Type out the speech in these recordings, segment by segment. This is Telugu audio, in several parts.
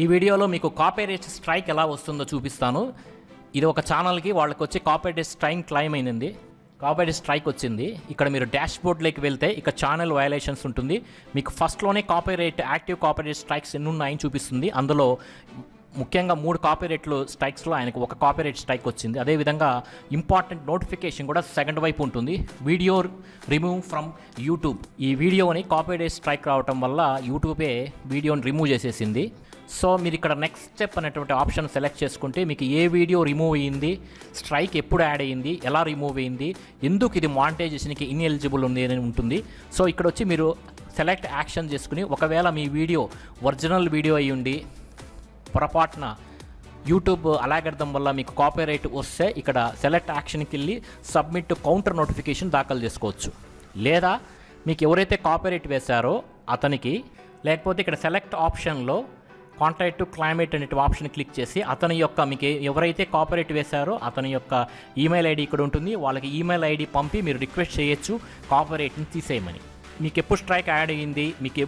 ఈ వీడియోలో మీకు కాపీరైట్ స్ట్రైక్ ఎలా వస్తుందో చూపిస్తాను. ఇది ఒక ఛానల్కి వాళ్ళకి వచ్చి కాపీరైట్ స్ట్రైక్ క్లైమ్ అయింది. కాపీరైట్ స్ట్రైక్ వచ్చింది. ఇక్కడ మీరు డాష్ బోర్డ్లోకి వెళ్తే ఇక్కడ ఛానల్ వయలేషన్స్ ఉంటుంది. మీకు ఫస్ట్లోనే కాపీరైట్ యాక్టివ్ కాపీరైట్ స్ట్రైక్స్ ఎన్ని ఉన్నాయని చూపిస్తుంది. అందులో ముఖ్యంగా 3 కాపీరైట్లు స్ట్రైక్స్లో ఆయనకు ఒక కాపీరైట్ స్ట్రైక్ వచ్చింది. అదేవిధంగా ఇంపార్టెంట్ నోటిఫికేషన్ కూడా సెకండ్ వైపు ఉంటుంది. Video remove from YouTube. ఈ వీడియోని కాపీరైట్ స్ట్రైక్ రావటం వల్ల యూట్యూబే వీడియోని రిమూవ్ చేసేసింది. సో మీరు ఇక్కడ నెక్స్ట్ స్టెప్ అనేటువంటి ఆప్షన్ సెలెక్ట్ చేసుకుంటే మీకు ఏ వీడియో రిమూవ్ అయ్యింది, స్ట్రైక్ ఎప్పుడు యాడ్ అయ్యింది, ఎలా రిమూవ్ అయ్యింది, ఎందుకు ఇది మానిటైజేషన్కి ఇన్ఎలిజిబుల్ ఉంది అని ఉంటుంది. సో ఇక్కడ వచ్చి మీరు సెలెక్ట్ యాక్షన్ చేసుకుని ఒకవేళ మీ వీడియో ఒరిజినల్ వీడియో అయ్యి ఉండి పొరపాటున యూట్యూబ్ అలాగర్థం వల్ల మీకు కాపీరైట్ వస్తే ఇక్కడ సెలెక్ట్ యాక్షన్కి వెళ్ళి సబ్మిట్ కౌంటర్ నోటిఫికేషన్ దాఖలు చేసుకోవచ్చు. లేదా మీకు ఎవరైతే కాపీరైట్ వేశారో అతనికి, లేకపోతే ఇక్కడ సెలెక్ట్ ఆప్షన్లో కాంటాక్ట్ క్లైమేట్ అనే ఆప్షన్ క్లిక్ చేసి అతని యొక్క మీకు ఎవరైతే కాపీరైట్ వేశారో అతని యొక్క ఈమెయిల్ ఐడి ఇక్కడ ఉంటుంది. వాళ్ళకి ఈమెయిల్ ఐడి పంపి మీరు రిక్వెస్ట్ చేయొచ్చు కాపీరైట్ని తీసేయమని. మీకు ఎప్పుడు స్ట్రైక్ యాడ్ అయ్యింది, మీకు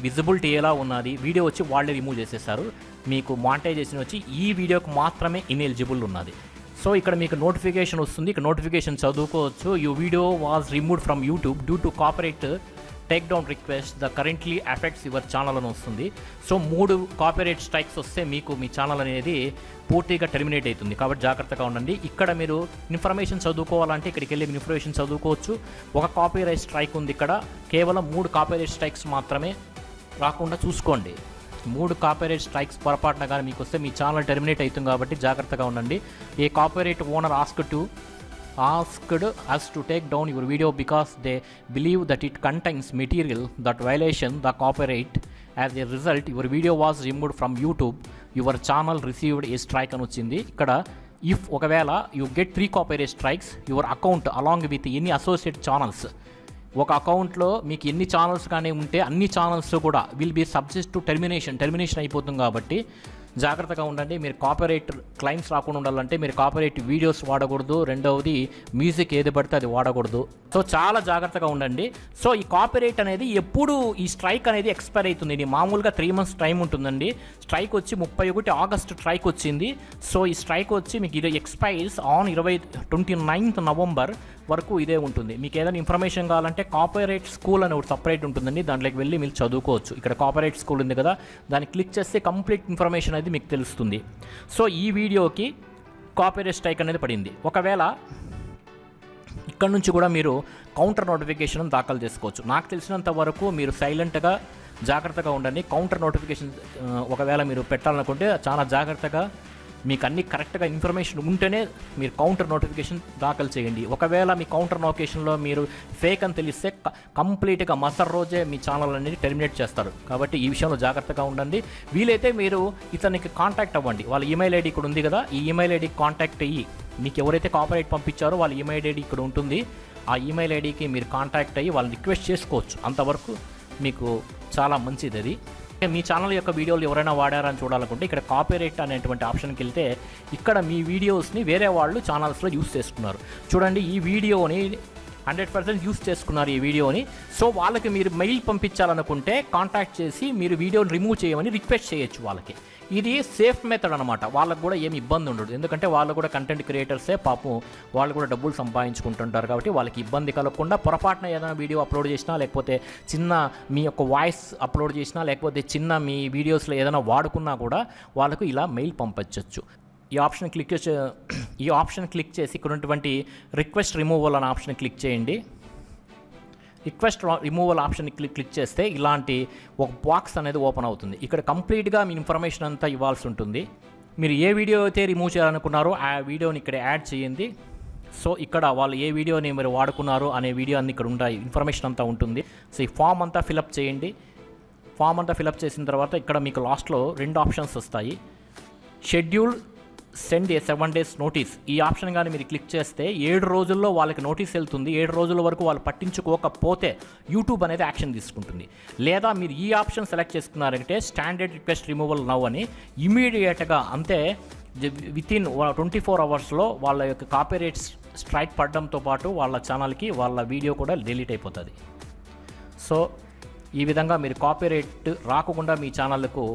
విజిబిలిటీ ఎలా ఉన్నది, వీడియో వచ్చి వాళ్ళే రిమూవ్ చేసేస్తారు. మీకు మానిటైజేషన్ వచ్చి ఈ వీడియోకి మాత్రమే ఇన్ఎలిజిబుల్ ఉన్నది. సో ఇక్కడ మీకు నోటిఫికేషన్ వస్తుంది. ఇక్కడ నోటిఫికేషన్ చదువుకోవచ్చు. You video was removed from YouTube due to copyright take down request the currently affects your channel అని వస్తుంది. సో 3 కాపీరైట్ స్ట్రైక్స్ వస్తే మీకు మీ ఛానల్ అనేది పూర్తిగా టెర్మినేట్ అవుతుంది. కాబట్టి జాగ్రత్తగా ఉండండి. ఇక్కడ మీరు ఇన్ఫర్మేషన్ చదువుకోవాలంటే ఇక్కడికి వెళ్ళి ఇన్ఫర్మేషన్ చదువుకోవచ్చు. ఒక కాపీరైట్ స్ట్రైక్ ఉంది. ఇక్కడ కేవలం 3 కాపీరైట్ స్ట్రైక్స్ మాత్రమే రాకుండా చూసుకోండి. 3 కాపీరైట్ స్ట్రైక్స్ పొరపాటున కానీ మీకు వస్తే మీ ఛానల్ టెర్మినేట్ అవుతుంది. కాబట్టి జాగ్రత్తగా ఉండండి. A copyright owner asked us to take down your video because they believe that it contains material that violation the copyright. As a result, your video was removed from YouTube. Your channel received a strike అని వచ్చింది. ఇక్కడ ఇఫ్ ఒకవేళ you get 3 copyright strikes, your account along with any associate channels, ఒక అకౌంట్లో మీకు ఎన్ని ఛానల్స్ కానీ ఉంటే అన్ని ఛానల్స్ కూడా will be subject to termination అయిపోతుంది. కాబట్టి జాగ్రత్తగా ఉండండి. మీరు కాపీరైట్ క్లైమ్స్ రాకుండా ఉండాలంటే మీరు కాపీరైట్ వీడియోస్ వాడకూడదు. రెండవది మ్యూజిక్ ఏది పడితే అది వాడకూడదు. సో చాలా జాగ్రత్తగా ఉండండి. సో ఈ కాపీరైట్ అనేది ఎప్పుడు ఈ స్ట్రైక్ అనేది ఎక్స్పైర్ అవుతుంది. ఇది మామూలుగా 3 months టైం ఉంటుందండి. స్ట్రైక్ వచ్చి 31 ఆగస్టు స్ట్రైక్ వచ్చింది. సో ఈ స్ట్రైక్ వచ్చి మీకు ఇది ఎక్స్పైర్స్ ఆన్ 29th November వరకు ఇదే ఉంటుంది. మీకు ఏదైనా ఇన్ఫర్మేషన్ కావాలంటే కాపీరైట్ స్కూల్ అని ఒకటి సపరేట్ ఉంటుందండి. దాంట్లోకి వెళ్ళి మీరు చదువుకోవచ్చు. ఇక్కడ కాపీరైట్ స్కూల్ ఉంది కదా, దాన్ని క్లిక్ చేస్తే కంప్లీట్ ఇన్ఫర్మేషన్ అనేది మీకు తెలుస్తుంది. సో ఈ వీడియోకి కాపీరైట్ స్ట్రైక్ అనేది పడింది. ఒకవేళ ఇక్కడ నుంచి కూడా మీరు కౌంటర్ నోటిఫికేషన్ దాఖలు చేసుకోవచ్చు. నాకు తెలిసినంత వరకు మీరు సైలెంట్గా జాగ్రత్తగా ఉండండి. కౌంటర్ నోటిఫికేషన్ ఒకవేళ మీరు పెట్టాలనుకుంటే చాలా జాగ్రత్తగా మీకు అన్ని కరెక్ట్గా ఇన్ఫర్మేషన్ ఉంటేనే మీరు కౌంటర్ నోటిఫికేషన్ దాఖలు చేయండి. ఒకవేళ మీ కౌంటర్ నోటిఫికేషన్లో మీరు ఫేక్ అని తెలిస్తే కంప్లీట్గా మసర్ రోజే మీ ఛానల్ అనేది టెర్మినేట్ చేస్తారు. కాబట్టి ఈ విషయంలో జాగ్రత్తగా ఉండండి. వీలైతే మీరు ఇతనికి కాంటాక్ట్ అవ్వండి. వాళ్ళ ఈమెయిల్ ఐడి ఇక్కడ ఉంది కదా, ఈ ఈమెయిల్ ఐడికి కాంటాక్ట్ అయ్యి మీకు ఎవరైతే కాపీరైట్ పంపించారో వాళ్ళ ఈమెయిల్ ఐడి ఇక్కడ ఉంటుంది. ఆ ఈమెయిల్ ఐడికి మీరు కాంటాక్ట్ అయ్యి వాళ్ళని రిక్వెస్ట్ చేసుకోవచ్చు. అంతవరకు మీకు చాలా మంచిది. అది మీ ఛానల్ యొక్క వీడియోలు ఎవరైనా వాడారని చూడాలనుకుంటే ఇక్కడ కాపీరైట్ అనేటువంటి ఆప్షన్కి వెళ్తే ఇక్కడ మీ వీడియోస్ని వేరే వాళ్ళు ఛానల్స్లో యూస్ చేసుకున్నారు. చూడండి, ఈ వీడియోని 100% యూస్ చేసుకున్నారు ఈ వీడియోని. సో వాళ్ళకి మీరు మెయిల్ పంపించాలనుకుంటే కాంటాక్ట్ చేసి మీరు వీడియోని రిమూవ్ చేయమని రిక్వెస్ట్ చేయొచ్చు వాళ్ళకి. ఇది సేఫ్ మెథడ్ అనమాట. వాళ్ళకు కూడా ఏమి ఇబ్బంది ఉండదు. ఎందుకంటే వాళ్ళు కూడా కంటెంట్ క్రియేటర్సే, పాపం వాళ్ళు కూడా డబ్బులు సంపాదించుకుంటుంటారు. కాబట్టి వాళ్ళకి ఇబ్బంది కలగకుండా పొరపాటున ఏదైనా వీడియో అప్లోడ్ చేసినా, లేకపోతే చిన్న మీ యొక్క వాయిస్ అప్లోడ్ చేసినా, లేకపోతే చిన్న మీ వీడియోస్లో ఏదైనా వాడుకున్నా కూడా వాళ్ళకు ఇలా మెయిల్ పంపించవచ్చు. ఈ ఆప్షన్ క్లిక్ చేసి ఇక్కడ ఉన్నటువంటి రిక్వెస్ట్ రిమూవల్ అనే ఆప్షన్ క్లిక్ చేయండి. రిక్వెస్ట్ రిమూవల్ ఆప్షన్ క్లిక్ చేస్తే ఇలాంటి ఒక బాక్స్ అనేది ఓపెన్ అవుతుంది. ఇక్కడ కంప్లీట్గా మీ ఇన్ఫర్మేషన్ అంతా ఇవ్వాల్సి ఉంటుంది. మీరు ఏ వీడియో అయితే రిమూవ్ చేయాలనుకున్నారో ఆ వీడియోని ఇక్కడ యాడ్ చేయండి. సో ఇక్కడ వాళ్ళు ఏ వీడియోని మీరు వాడుకున్నారో అనే వీడియో అన్ని ఇక్కడ ఉంటాయి, ఇన్ఫర్మేషన్ అంతా ఉంటుంది. సో ఈ ఫామ్ అంతా ఫిలప్ చేయండి. ఫామ్ అంతా ఫిలప్ చేసిన తర్వాత ఇక్కడ మీకు లాస్ట్లో 2 ఆప్షన్స్ వస్తాయి. షెడ్యూల్ సెండ్ ఏ 7 days నోటీస్. ఈ ఆప్షన్ కానీ మీరు క్లిక్ చేస్తే 7 రోజుల్లో వాళ్ళకి నోటీస్ వెళ్తుంది. 7 రోజుల వరకు వాళ్ళు పట్టించుకోకపోతే యూట్యూబ్ అనేది యాక్షన్ తీసుకుంటుంది. లేదా మీరు ఈ ఆప్షన్ సెలెక్ట్ చేసుకున్నారంటే స్టాండర్డ్ రిక్వెస్ట్ రిమూవల్ నౌ అని ఇమీడియట్గా, అంతే వితిన్ 24 hours వాళ్ళ యొక్క కాపీరైట్ స్ట్రైక్ పడడంతో పాటు వాళ్ళ ఛానల్కి వాళ్ళ వీడియో కూడా డిలీట్ అయిపోతుంది. సో ఈ విధంగా మీరు కాపీరైట్ రాకుండా మీ ఛానల్కు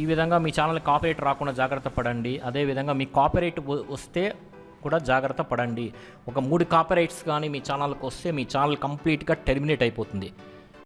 ఈ విధంగా మీ ఛానల్ కాపీరైట్ రాకుండా జాగ్రత్త పడండి. అదేవిధంగా మీ కాపీరైట్ వస్తే కూడా జాగ్రత్త పడండి. ఒక 3 కాపీరైట్స్ కానీ మీ ఛానల్కి వస్తే మీ ఛానల్ కంప్లీట్గా టెర్మినేట్ అయిపోతుంది.